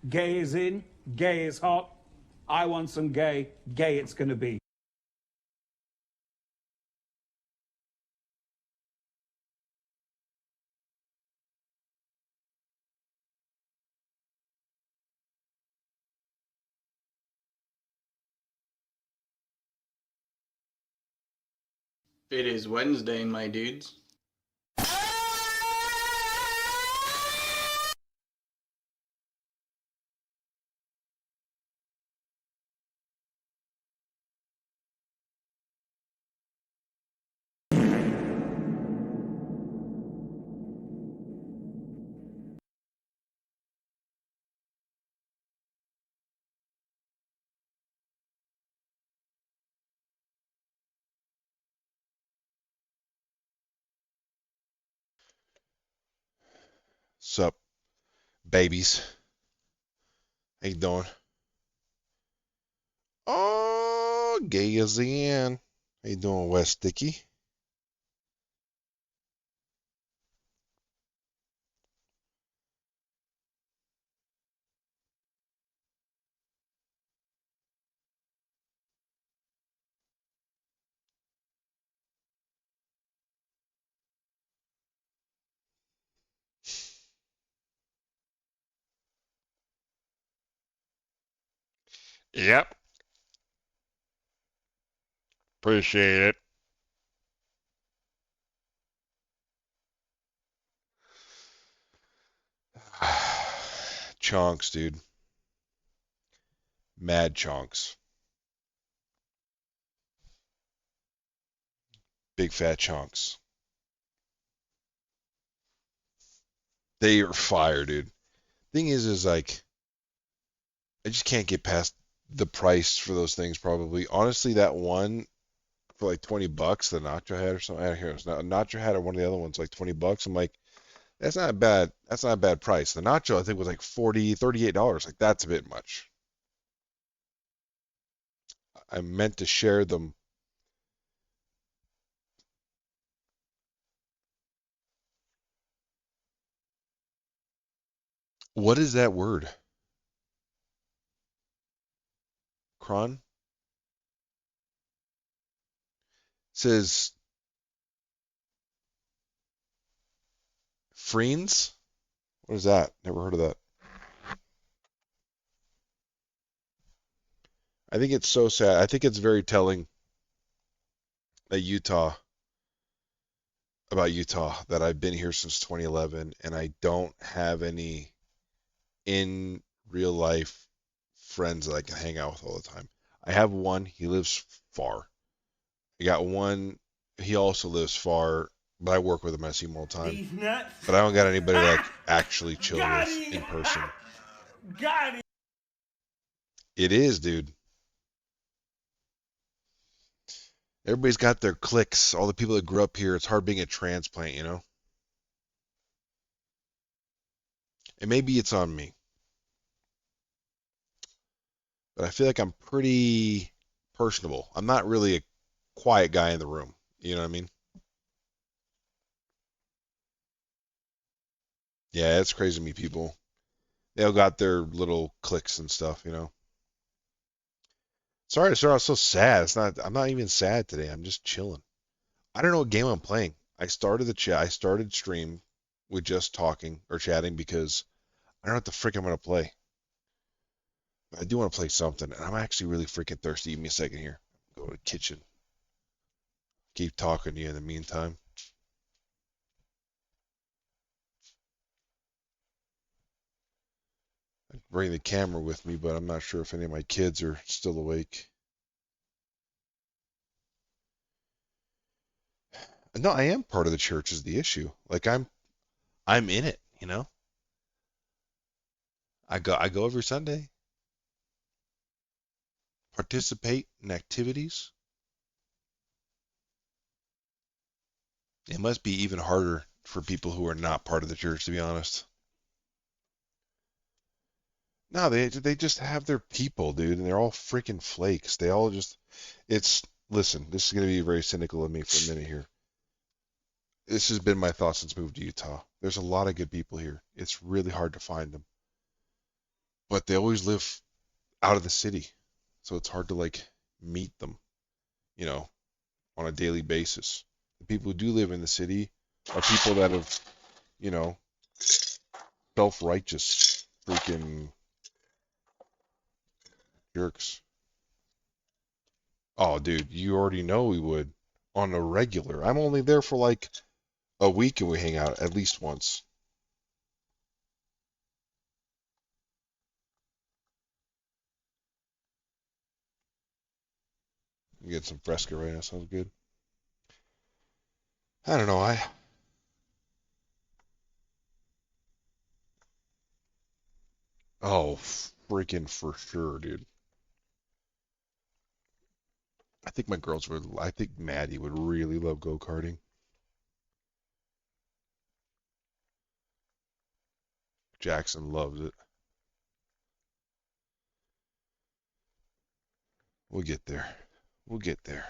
Gay is in, gay is hot. I want some gay, gay it's gonna be. It is Wednesday, my dudes. Sup, babies? How you doing? Oh, gay as in. How you doing, West Sticky? Yep, appreciate it. Chunks, dude. Mad chunks. Big fat chunks. They are fire, dude. Thing is like, I just can't get past the price for those things, probably. Honestly, that one for like $20, the Nacho Head or something. I don't hear it's not a Nacho Head or one of the other ones, like $20. I'm like, that's not a bad. That's not a bad price. The nacho I think was like 40, $38. Like that's a bit much. I meant to share them. What is that word? Cron? Says Freens? What is that? Never heard of that. I think it's so sad. I think it's very telling that Utah that I've been here since 2011 and I don't have any in real life friends that I can hang out with all the time. I have one, he lives far. I got one, he also lives far, but I work with him. I see him all the time. These nuts. But I don't got anybody to like actually chill Got with him. in person. Got him. It is, dude. Everybody's got their cliques. All the people that grew up here, it's hard being a transplant, you know? And maybe it's on me. But I feel like I'm pretty personable. I'm not really a quiet guy in the room. You know what I mean? Yeah, it's crazy to meet people. They all got their little cliques and stuff, you know? Sorry to start off so sad. I'm not even sad today. I'm just chilling. I don't know what game I'm playing. I started stream with just talking or chatting because I don't know what the frick I'm gonna play. I do want to play something, and I'm actually really freaking thirsty. Give me a second here. Go to the kitchen. Keep talking to you in the meantime. I bring the camera with me, but I'm not sure if any of my kids are still awake. No, I am part of the church is the issue. Like I'm in it, you know? I go every Sunday, participate in activities. It must be even harder for people who are not part of the church, to be honest. No, they just have their people, dude, and they're all freaking flakes. They all just it's listen, this is gonna be very cynical of me for a minute here. This has been my thought since moved to Utah. There's a lot of good people here. It's really hard to find them. but they always live out of the city, so it's hard to like meet them, you know, on a daily basis. The people who do live in the city are people that have, you know, self-righteous freaking jerks. Oh, dude, you already know we would on a regular. I'm only there for like a week and we hang out at least once. You get some fresca right now. Sounds good. I don't know. Oh, freaking for sure, dude. I think my girls would. I think Maddie would really love go karting. Jackson loves it. We'll get there. We'll get there.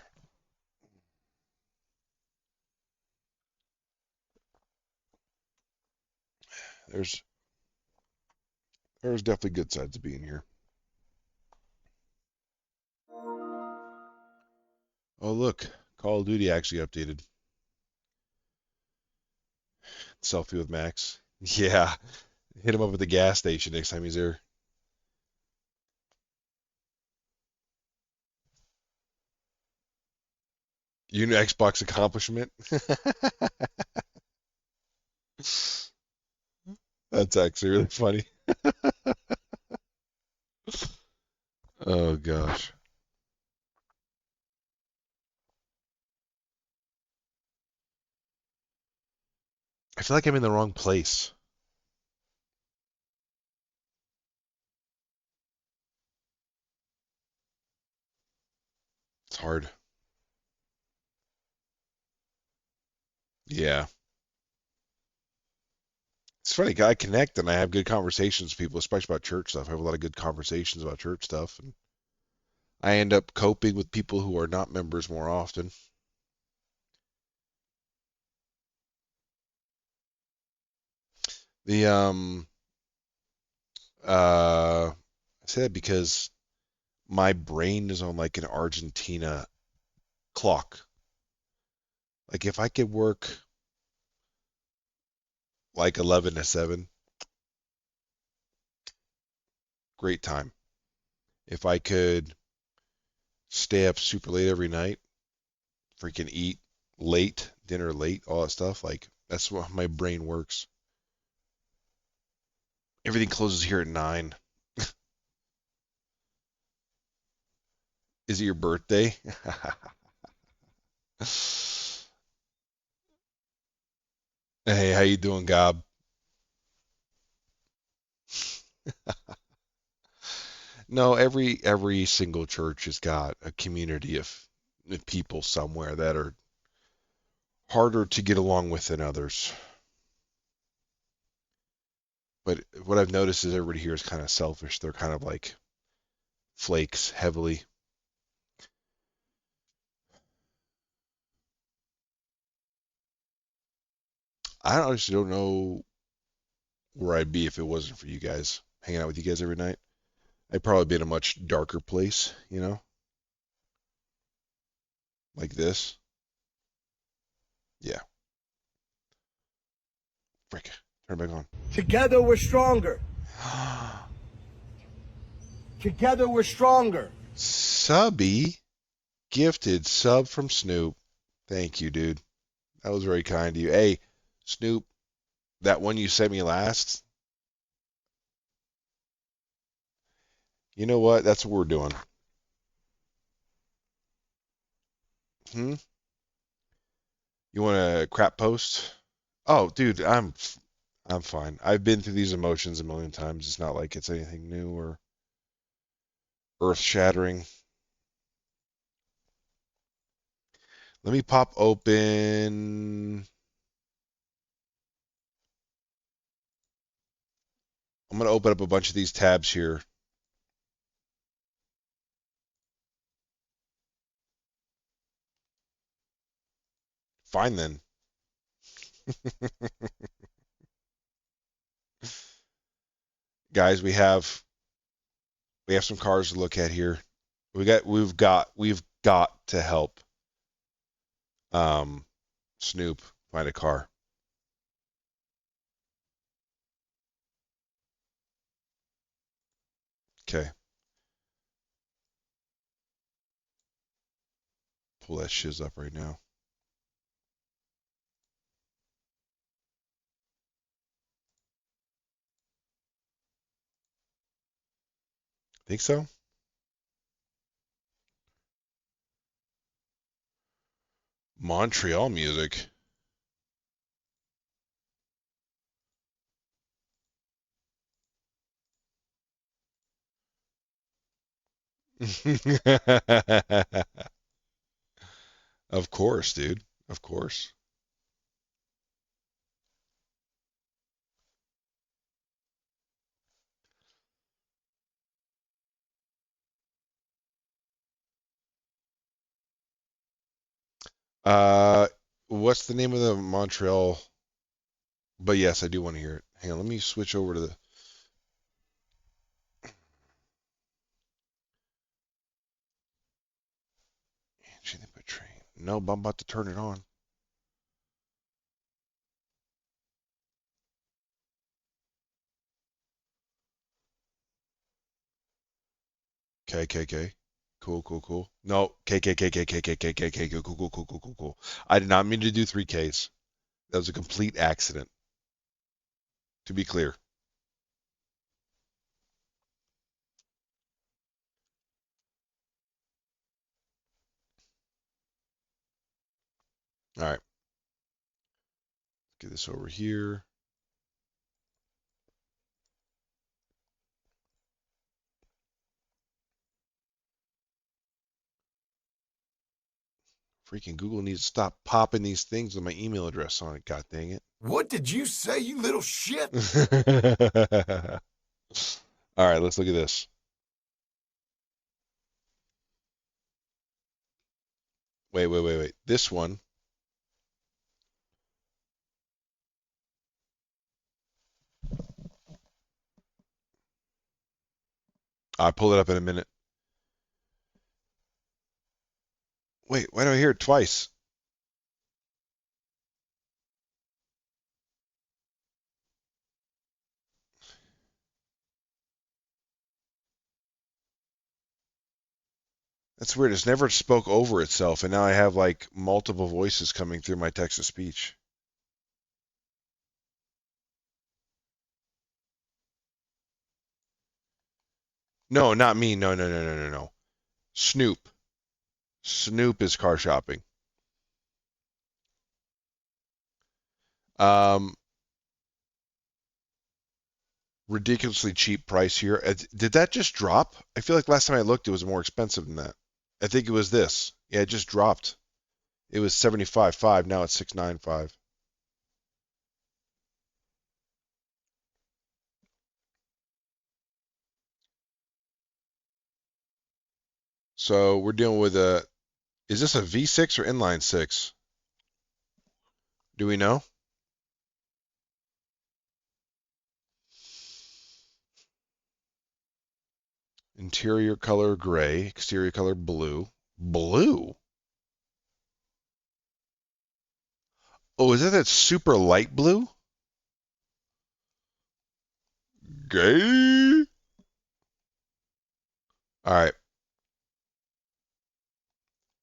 There's there's definitely good sides to being here. Oh look, Call of Duty actually updated. Selfie with Max. Yeah, hit him up at the gas station next time he's there. You know Xbox accomplishment. That's actually really funny. Oh gosh. I feel like I'm in the wrong place. It's hard. Yeah. It's funny, I connect and I have good conversations with people, especially about church stuff. I have a lot of good conversations about church stuff, and I end up coping with people who are not members more often. The I say that because my brain is on like an Argentina clock. Like if I could work like 11 to 7, great time. If I could stay up super late every night, freaking eat late, dinner late, all that stuff, like that's what my brain works. Everything closes here at 9. Is it your birthday? Hey, how you doing, Gob? No, every single church has got a community of people somewhere that are harder to get along with than others. But what I've noticed is everybody here is kind of selfish. They're kind of like flakes heavily. I honestly don't know where I'd be if it wasn't for you guys. Hanging out with you guys every night. I'd probably be in a much darker place, you know, like this. Yeah. Frick. Turn it back on. Together we're stronger. Together we're stronger. Subby. Gifted sub from Snoop. Thank you, dude. That was very kind of you. Hey, Snoop, that one you sent me last, you know what? That's what we're doing. Hmm? You want a crap post? Oh, dude, I'm fine. I've been through these emotions a million times. It's not like it's anything new or earth-shattering. Let me pop open. I'm going to open up a bunch of these tabs here. Fine then. Guys, we have We have some cars to look at here. We've got to help Snoop find a car. Okay. Pull that shiz up right now. Think so? Montreal music. Of course, dude. Of course. Uh, what's the name of the Montreal? But yes, I do want to hear it. Hang on, let me switch over to the. Train. No, but I'm about to turn it on. KKK. Cool, cool, cool. No, KKKKKKKKK. Cool, cool, cool, cool, cool, cool. I did not mean to do 3Ks. That was a complete accident. To be clear. All right. Get this over here. Freaking Google needs to stop popping these things with my email address on it. God dang it. What did you say, you little shit? All right, let's look at this. Wait. This one. I'll pull it up in a minute. Wait, why do I hear it twice? That's weird. It's never spoke over itself, and now I have like multiple voices coming through my text to speech. No, not me. No. Snoop. Snoop is car shopping. Um, Ridiculously cheap price here. Did that just drop? I feel like last time I looked, it was more expensive than that. I think it was this. Yeah, it just dropped. It was 75.5. Now it's 695. So we're dealing with a. Is this a V6 or inline six? Do we know? Interior color gray, exterior color blue. Blue? Oh, is that super light blue? Gay? All right.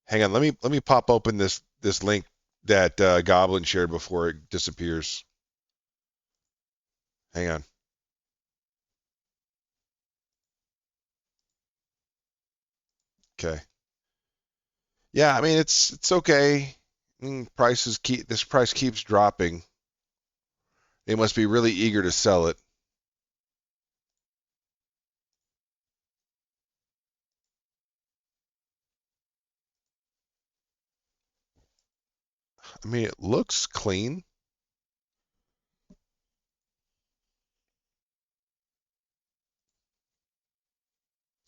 Hang on. Let me pop open this link that Goblin shared before it disappears. Hang on. Okay. Yeah, I mean it's okay. This price keeps dropping. They must be really eager to sell it. I mean, it looks clean.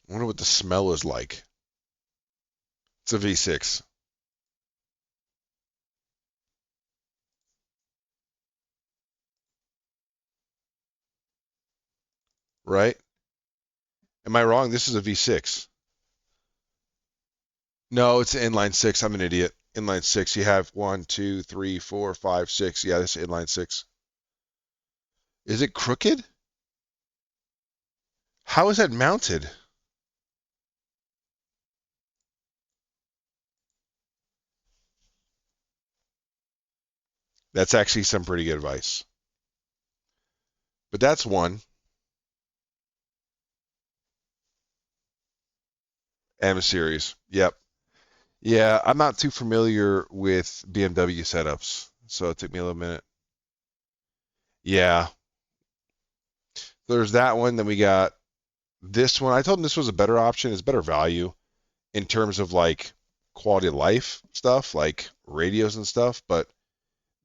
I wonder what the smell is like. It's a V6. Right? Am I wrong? This is a V6. No, it's an inline six. I'm an idiot. Inline six. You have 1, 2, 3, 4, 5, 6. Yeah, this is inline six. Is it crooked? How is that mounted? That's actually some pretty good advice. But that's one. M series. Yep. Yeah, I'm not too familiar with BMW setups, so it took me a little minute. Yeah. There's that one. Then we got this one. I told him this was a better option. It's better value in terms of like quality of life stuff, like radios and stuff. But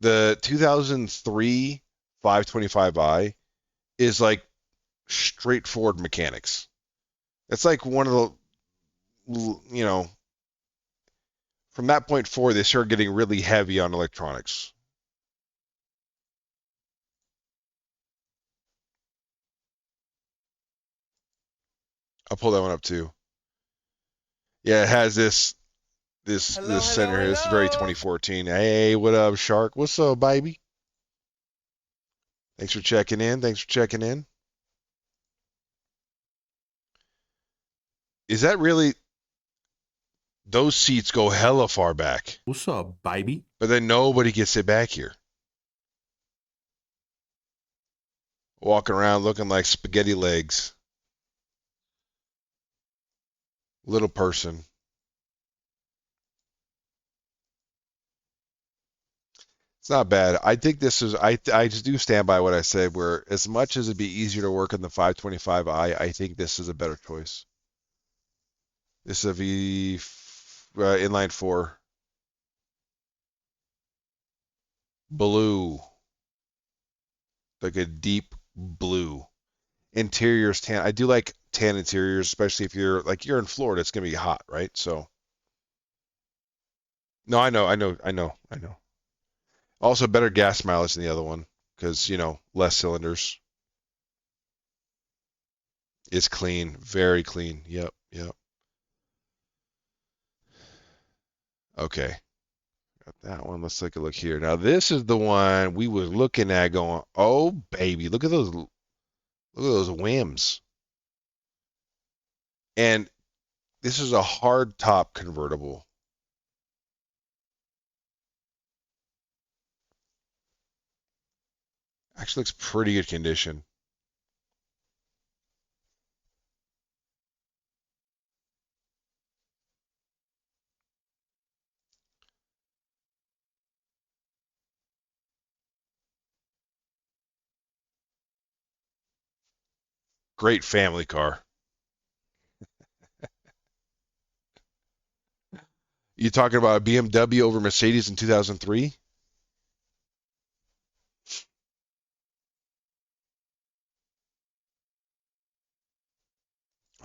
the 2003 525i is like straightforward mechanics. It's like one of the, from that point forward, they started getting really heavy on electronics. I'll pull that one up too. Yeah, it has this center here. It's very 2014. Hey, what up, Shark? What's up, baby? Thanks for checking in. Is that really? Those seats go hella far back. What's up, baby? But then nobody gets it back here. Walking around looking like spaghetti legs. Little person. It's not bad. I think this is, I just do stand by what I said, where as much as it'd be easier to work on the 525i, I think this is a better choice. This is a inline 4. Blue. Like a deep blue. Interior's tan. I do like tan interiors, especially if you're in Florida, it's gonna be hot, right? So no, I know. Also better gas mileage than the other one, because less cylinders. It's clean, very clean. Yep. Okay. Got that one. Let's take a look here. Now this is the one we were looking at going, oh baby, look at those whims. And this is a hard top convertible. Actually looks pretty good condition. Great family car. You talking about a BMW over Mercedes in 2003?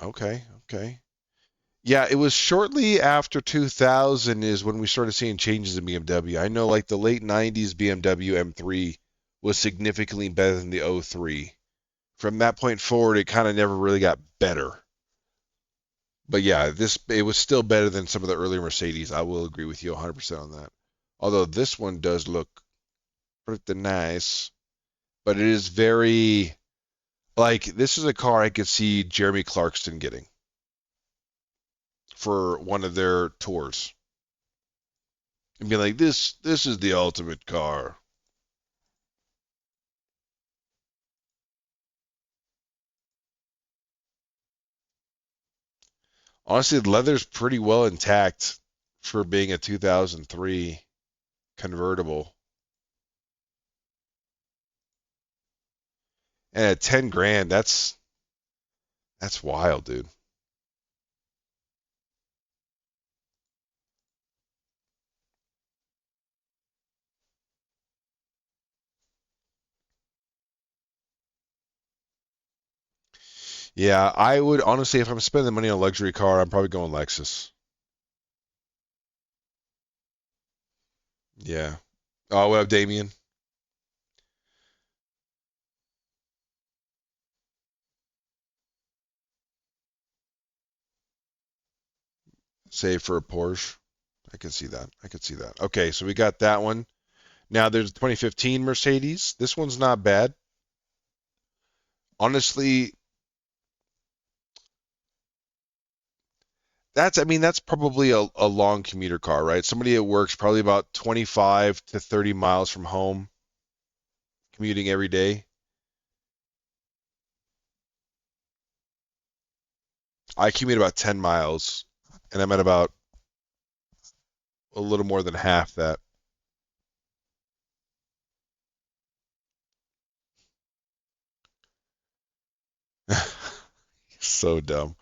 Okay. Yeah, it was shortly after 2000 is when we started seeing changes in BMW. I know like the late 90s BMW M3 was significantly better than the '03. From that point forward, it kind of never really got better. But yeah, it was still better than some of the earlier Mercedes. I will agree with you 100% on that. Although this one does look pretty nice, but it is very like this is a car I could see Jeremy Clarkson getting for one of their tours and be like, this is the ultimate car. Honestly, the leather's pretty well intact for being a 2003 convertible. And at 10 grand, that's wild, dude. Yeah, I would honestly, if I'm spending money on a luxury car, I'm probably going Lexus. Yeah. Oh, what up, Damien? Save for a Porsche. I can see that. I can see that. Okay, so we got that one. Now there's a 2015 Mercedes. This one's not bad. Honestly, that's probably a long commuter car, right? Somebody that works probably about 25 to 30 miles from home, commuting every day. I commute about 10 miles, and I'm at about a little more than half that. So dumb.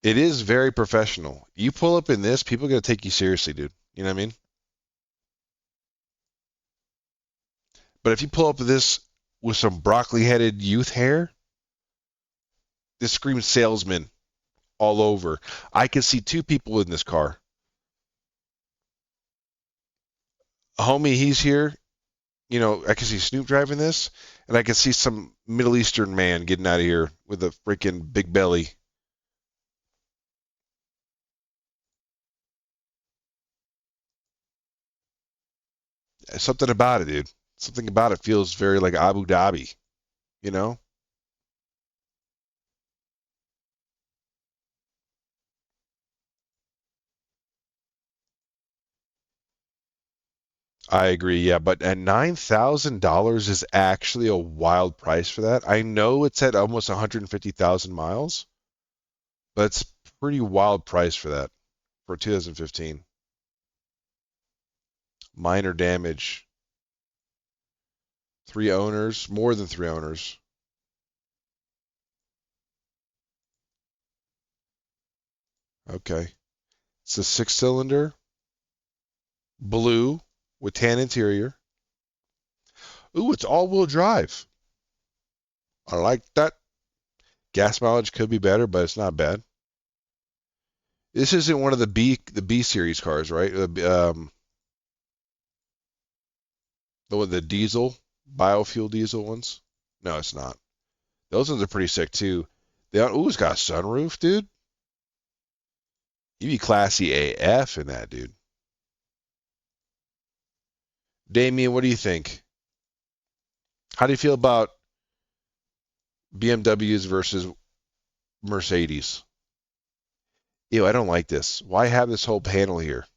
It is very professional. You pull up in this, people are gonna take you seriously, dude. You know what I mean? But if you pull up with this with some broccoli-headed youth hair, this screams salesman all over. I can see two people in this car. A homie, he's here. You know, I can see Snoop driving this, and I can see some Middle Eastern man getting out of here with a freaking big belly. Something about it, dude. Something about it feels very like Abu Dhabi, you know? I agree, yeah, but at $9,000 is actually a wild price for that. I know it's at almost 150,000 miles, but it's a pretty wild price for that for 2015. Minor damage. 3 owners, more than 3 owners. Okay. It's a 6-cylinder, blue with tan interior. Ooh, it's all-wheel drive. I like that. Gas mileage could be better, but it's not bad. This isn't one of the B series cars, right? The diesel, biofuel diesel ones. No, it's not. Those ones are pretty sick too. Ooh, it's got a sunroof, dude. You be classy AF in that, dude. Damien, what do you think? How do you feel about BMWs versus Mercedes? Ew, I don't like this. Why have this whole panel here?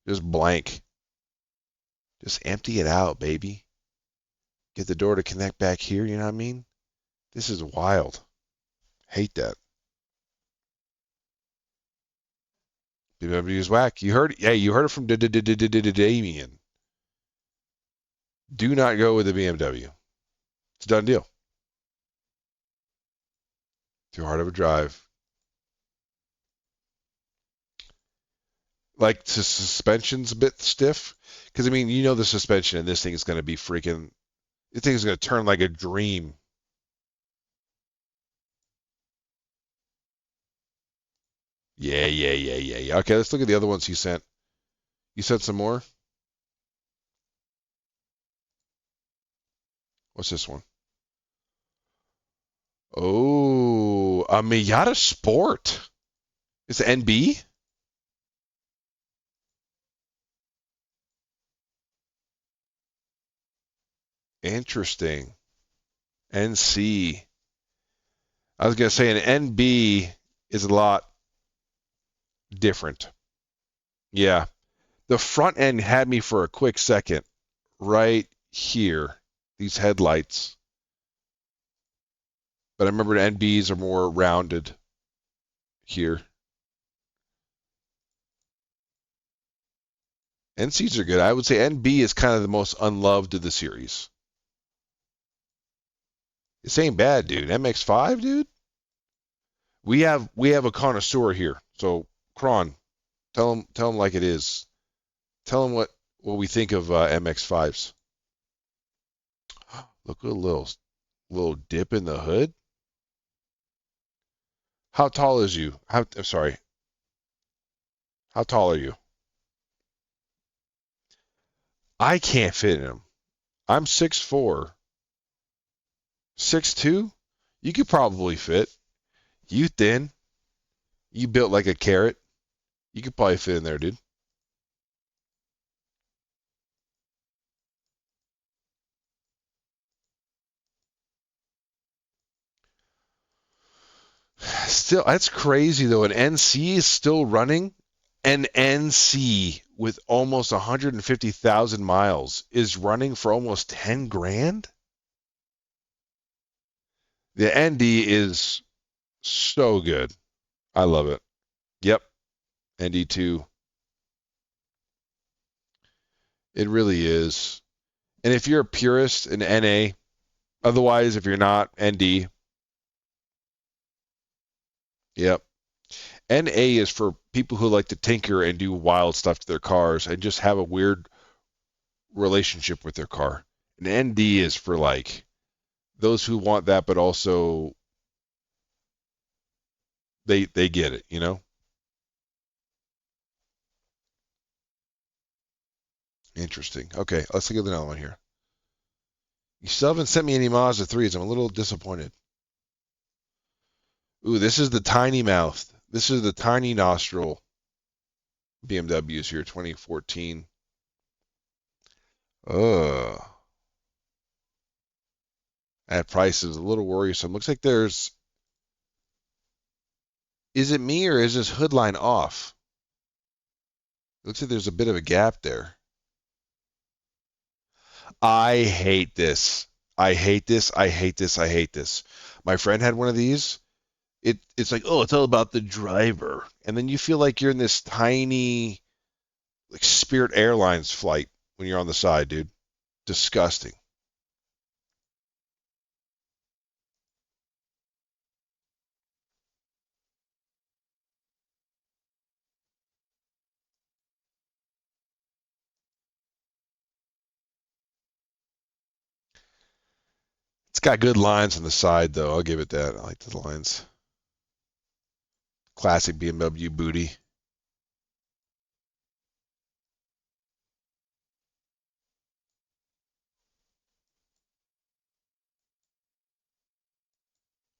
Just blank. Just empty it out, baby. Get the door to connect back here, you know what I mean? This is wild. Hate that. BMW is whack. You heard it from Damien. Do not go with the BMW. It's a done deal. Too hard of a drive. Like the suspension's a bit stiff. Because, I mean, you know the suspension in this thing is going to be freaking... This thing is going to turn like a dream. Yeah. Okay, let's look at the other ones you sent. You sent some more? What's this one? Oh, a Miata Sport. It's an NB? Interesting. NC. I was going to say an NB is a lot different. Yeah. The front end had me for a quick second right here. These headlights. But I remember the NBs are more rounded here. NCs are good. I would say NB is kind of the most unloved of the series. This ain't bad, dude. MX-5, dude. We have a connoisseur here. So, Kron, tell him like it is. Tell him what we think of MX-5s. Look at a little dip in the hood. How tall is you? I'm sorry. How tall are you? I can't fit in them. I'm 6'4". 6'2"? You could probably fit. You thin. You built like a carrot. You could probably fit in there, dude. Still, that's crazy though. An NC is still running. An NC with almost 150,000 miles is running for almost 10 grand. The ND is so good. I love it. Yep. ND2. It really is. And if you're a purist, an NA. Otherwise, if you're not, ND. Yep. NA is for people who like to tinker and do wild stuff to their cars and just have a weird relationship with their car. And ND is for like those who want that, but also they get it, you know? Interesting. Okay, let's look at another one here. You still haven't sent me any Mazda 3s. I'm a little disappointed. Ooh, this is the tiny mouth. This is the tiny nostril BMWs here, 2014. That price is a little worrisome. Looks like there's... Is it me or is this hood line off? Looks like there's a bit of a gap there. I hate this. I hate this. I hate this. I hate this. My friend had one of these. It's like, oh, it's all about the driver. And then you feel like you're in this tiny like Spirit Airlines flight when you're on the side, dude. Disgusting. It's got good lines on the side, though. I'll give it that. I like the lines. Classic BMW booty.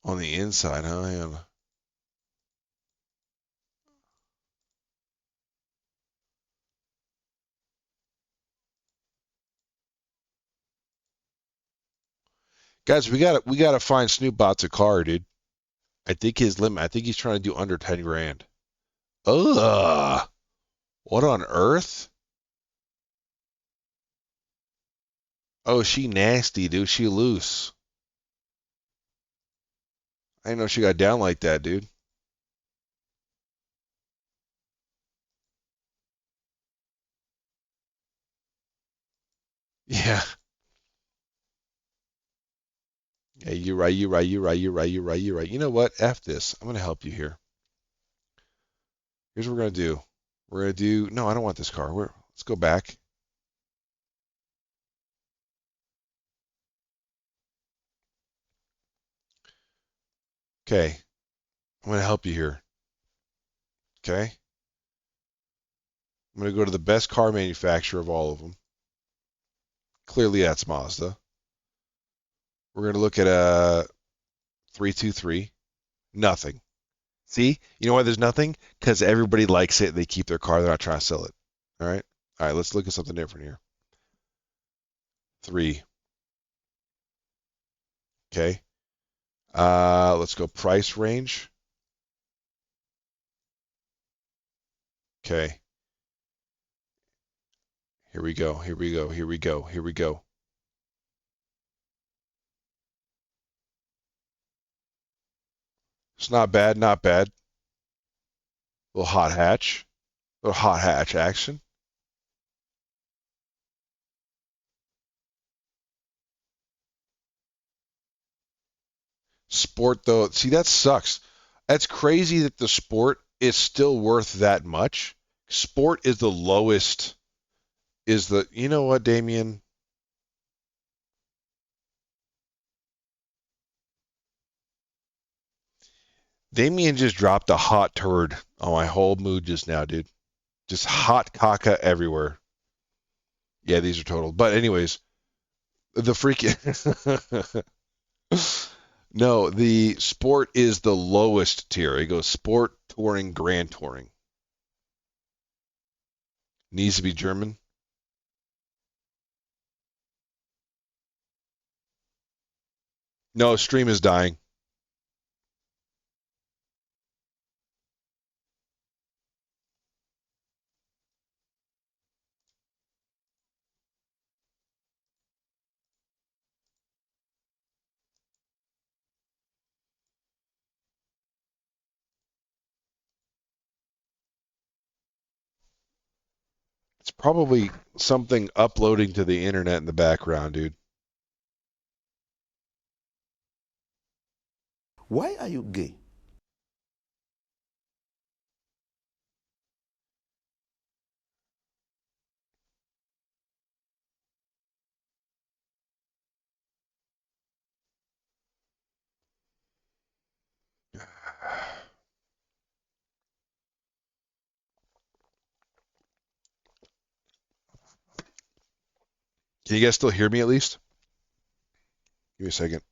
On the inside, huh? Yeah. Guys, we gotta find Snoop Bots a car, dude. I think his limit. I think he's trying to do under 10 grand. Ugh. What on earth? Oh, she nasty, dude. She loose. I didn't know she got down like that, dude. Yeah. Yeah, you're right, you're right, you're right, you're right, you're right, you're right. You know what? F this. I'm gonna help you here. Here's what we're gonna do. We're gonna do no, I don't want this car. Let's go back. Okay. I'm gonna help you here. Okay? I'm gonna go to the best car manufacturer of all of them. Clearly that's Mazda. We're gonna look at a 323. Nothing. See? You know why there's nothing? Because everybody likes it. They keep their car. They're not trying to sell it. All right? All right, let's look at something different here. 3. Okay. Let's go price range. Okay. Here we go. Here we go. Here we go. Here we go. It's not bad. Not bad. Little hot hatch. Little hot hatch action. Sport though, see that sucks. That's crazy that the Sport is still worth that much. Sport is the lowest. You know what, Damien? Damien just dropped a hot turd on my whole mood just now, dude. Just hot caca everywhere. Yeah, these are total. But anyways, the freaking no, the Sport is the lowest tier. It goes Sport, touring, grand touring. Needs to be German. No, stream is dying. It's probably something uploading to the internet in the background, dude. Why are you gay? Can you guys still hear me at least? Give me a second.